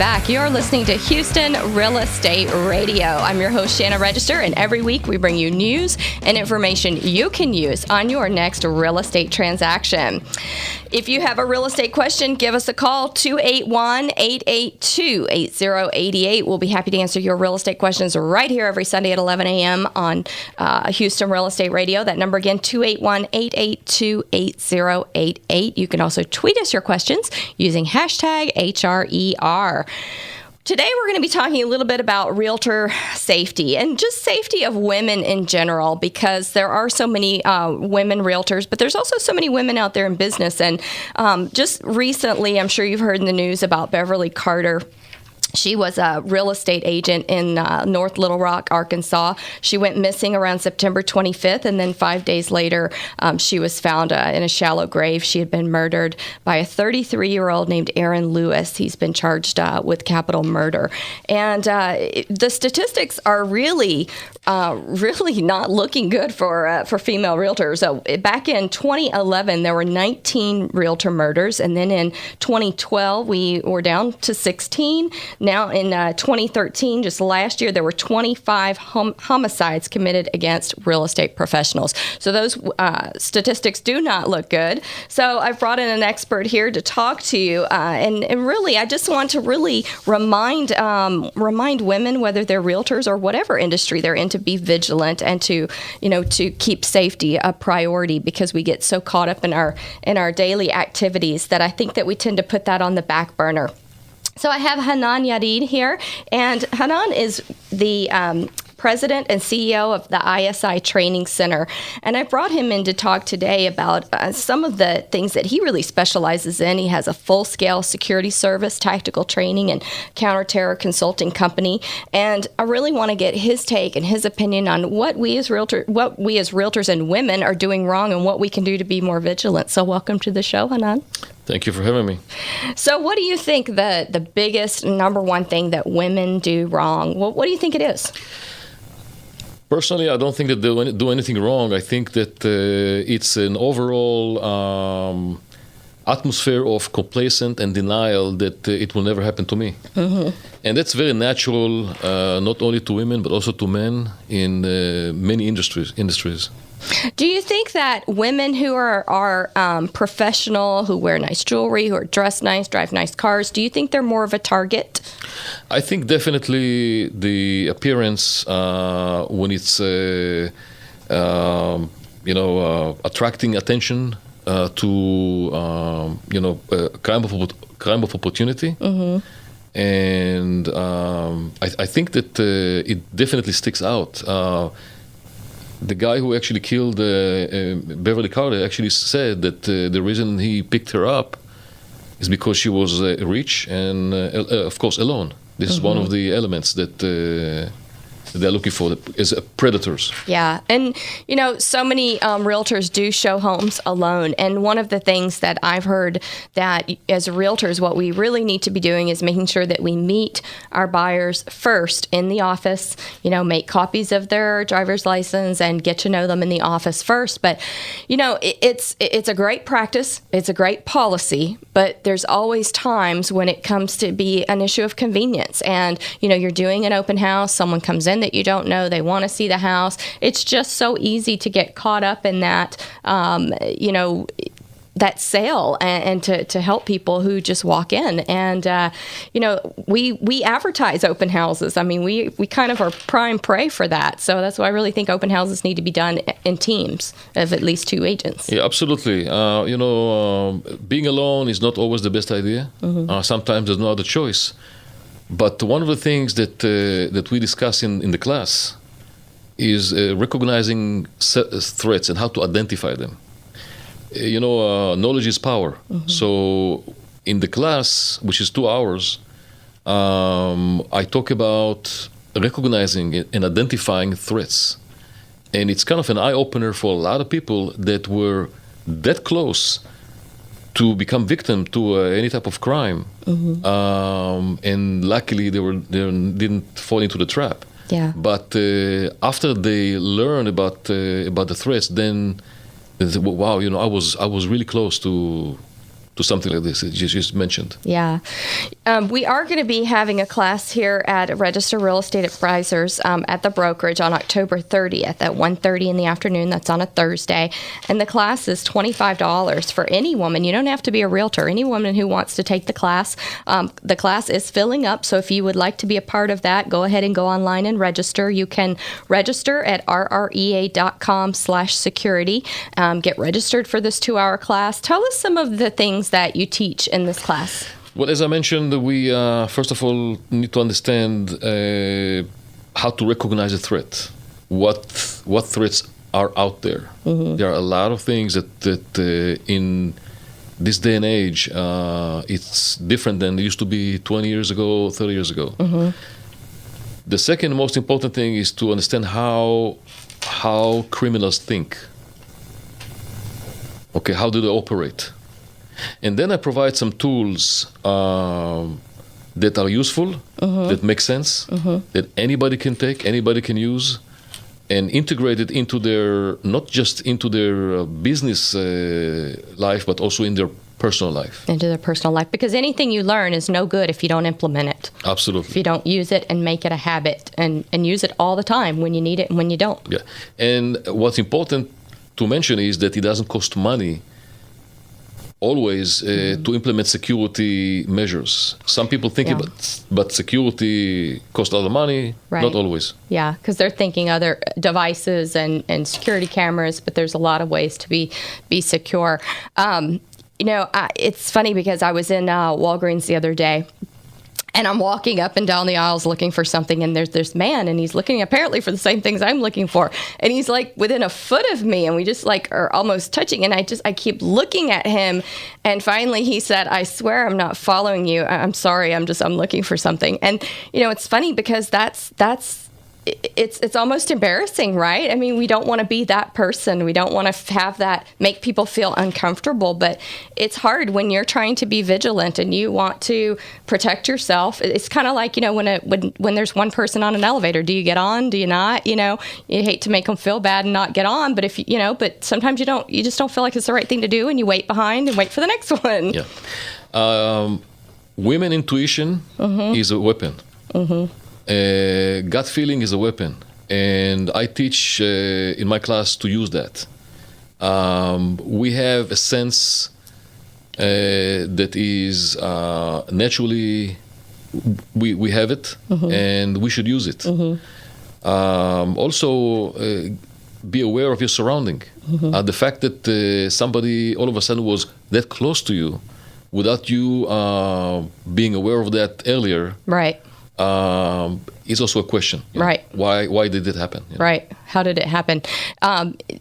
back. You're listening to Houston Real Estate Radio. I'm your host, Shannon Register, and every week we bring you news and information you can use on your next real estate transaction. If you have a real estate question, give us a call, 281-882-8088. We'll be happy to answer your real estate questions right here every Sunday at 11 a.m. on Houston Real Estate Radio. That number again, 281-882-8088. You can also tweet us your questions using hashtag HRER. Today, we're going to be talking a little bit about realtor safety and just safety of women in general, because there are so many women realtors, but there's also so many women out there in business. And just recently, I'm sure you've heard in the news about Beverly Carter. She was a real estate agent in North Little Rock, Arkansas. She went missing around September 25th, and then 5 days later, she was found in a shallow grave. She had been murdered by a 33-year-old named Aaron Lewis. He's been charged with capital murder. And the statistics are really not looking good for female realtors. So back in 2011, there were 19 realtor murders, and then in 2012, we were down to 16. Now in 2013, just last year, there were 25 homicides committed against real estate professionals. So those statistics do not look good. So I've brought in an expert here to talk to you, and really, I just want to really remind women, whether they're realtors or whatever industry they're in, to be vigilant and to keep safety a priority, because we get so caught up in our daily activities that I think that we tend to put that on the back burner. So I have Hanan Yadin here, and Hanan is the president and CEO of the ISI Training Center. And I brought him in to talk today about some of the things that he really specializes in. He has a full-scale security service, tactical training, and counterterror consulting company. And I really want to get his take and his opinion on what we as realtors and women are doing wrong and what we can do to be more vigilant. So welcome to the show, Hanan. Thank you for having me. So what do you think the biggest, number one thing that women do wrong? What do you think it is? Personally, I don't think that they do anything wrong. I think that it's an overall atmosphere of complacent and denial that it will never happen to me. Mm-hmm. And that's very natural, not only to women, but also to men in many industries. Do you think that women who are professional, who wear nice jewelry, who are dressed nice, drive nice cars, do you think they're more of a target? I think definitely the appearance, when it's attracting attention to crime of opportunity. Mm-hmm. And I think that it definitely sticks out. The guy who actually killed Beverly Carter actually said that the reason he picked her up is because she was rich and, of course, alone. This is one of the elements that they're looking for as predators. Yeah. And, so many realtors do show homes alone. And one of the things that I've heard that as realtors, what we really need to be doing is making sure that we meet our buyers first in the office, make copies of their driver's license and get to know them in the office first. But, it's a great practice. It's a great policy. But there's always times when it comes to be an issue of convenience. And, you're doing an open house, someone comes in that you don't know, they want to see the house. It's just so easy to get caught up in that, that sale and to help people who just walk in. And, we advertise open houses. I mean, we kind of are prime prey for that. So that's why I really think open houses need to be done in teams of at least 2 agents. Yeah, absolutely. Being alone is not always the best idea. Mm-hmm. Sometimes there's no other choice. But one of the things that we discuss in the class is recognizing threats and how to identify them. Knowledge is power. Mm-hmm. So in the class, which is 2 hours, I talk about recognizing and identifying threats. And it's kind of an eye-opener for a lot of people that were that close to become victim to any type of crime. Mm-hmm. And luckily they didn't fall into the trap. Yeah. But after they learned about the threats, then they said, wow, I was really close to something like this that you just mentioned. Yeah. We are going to be having a class here at Register Real Estate Advisors at the brokerage on October 30th at 1:30 in the afternoon. That's on a Thursday. And the class is $25 for any woman. You don't have to be a realtor. Any woman who wants to take the class. The class is filling up. So if you would like to be a part of that, go ahead and go online and register. You can register at rrea.com/security. Get registered for this 2-hour class. Tell us some of the things that you teach in this class. Well, as I mentioned, we first of all need to understand how to recognize a threat. What threats are out there? Mm-hmm. There are a lot of things that in this day and age, it's different than it used to be 20 years ago, 30 years ago. Mm-hmm. The second most important thing is to understand how criminals think. Okay, how do they operate? And then I provide some tools that are useful, that make sense, that anybody can take, anybody can use, and integrate it into not just into their business life, but also in their personal life. Into their personal life. Because anything you learn is no good if you don't implement it. Absolutely. If you don't use it and make it a habit and use it all the time when you need it and when you don't. Yeah. And what's important to mention is that it doesn't cost money always to implement security measures. Some people think but security costs a lot of money, not always. Yeah, because they're thinking other devices and security cameras, but there's a lot of ways to be secure. It's funny because I was in Walgreens the other day, and I'm walking up and down the aisles looking for something, and there's this man, and he's looking apparently for the same things I'm looking for. And he's like within a foot of me, and we just like are almost touching. And I keep looking at him, and finally he said, "I swear I'm not following you. I'm sorry. I'm looking for something." And it's funny because it's almost embarrassing, right? I mean, we don't want to be that person. We don't want to have that make people feel uncomfortable, but it's hard when you're trying to be vigilant and you want to protect yourself. It's kind of like, when there's one person on an elevator, do you get on? Do you not? You hate to make them feel bad and not get on, but but sometimes you just don't feel like it's the right thing to do, and you wait behind and wait for the next one. Yeah. Women intuition is a weapon. Mm-hmm. Gut feeling is a weapon, and I teach in my class to use that. We have a sense that is naturally, we have it, and we should use it. Also, be aware of your surrounding. The fact that somebody all of a sudden was that close to you without you being aware of that earlier. Right. Is also a question. Right. Why did it happen? Right. How did it happen?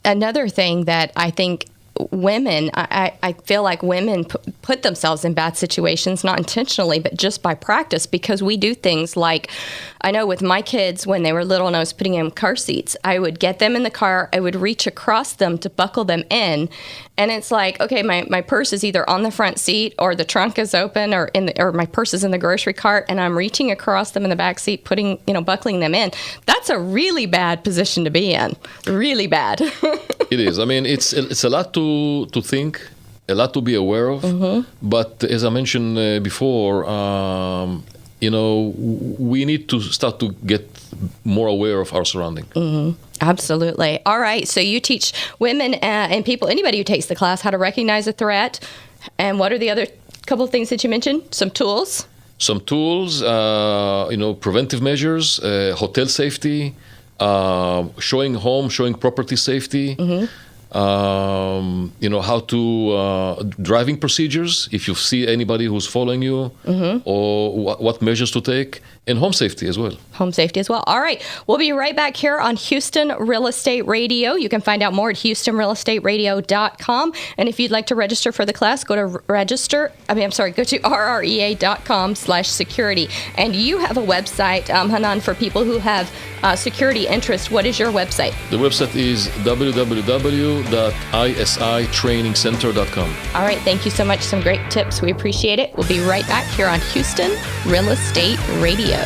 Another thing that I think women, I feel like women put themselves in bad situations, not intentionally, but just by practice, because we do things like, I know with my kids when they were little and I was putting them in car seats, I would get them in the car, I would reach across them to buckle them in. And it's like, okay, my purse is either on the front seat or the trunk is open or my purse is in the grocery cart, and I'm reaching across them in the back seat, buckling them in. That's a really bad position to be in. Really bad. It is. I mean, it's a lot to think, a lot to be aware of. But as I mentioned before, we need to start to get more aware of our surrounding. Absolutely. All right. So you teach women and people, anybody who takes the class, how to recognize a threat. And what are the other couple of things that you mentioned? Some tools? Some tools, preventive measures, hotel safety, showing property safety, how to driving procedures if you see anybody who's following you, or what measures to take, and home safety as well. Home safety as well. All right. We'll be right back here on Houston Real Estate Radio. You can find out more at HoustonRealEstateRadio.com. And if you'd like to register for the class, go to RREA.com/security. And you have a website, Hanan, for people who have security interest. What is your website? The website is www.isitrainingcenter.com. All right. Thank you so much. Some great tips. We appreciate it. We'll be right back here on Houston Real Estate Radio.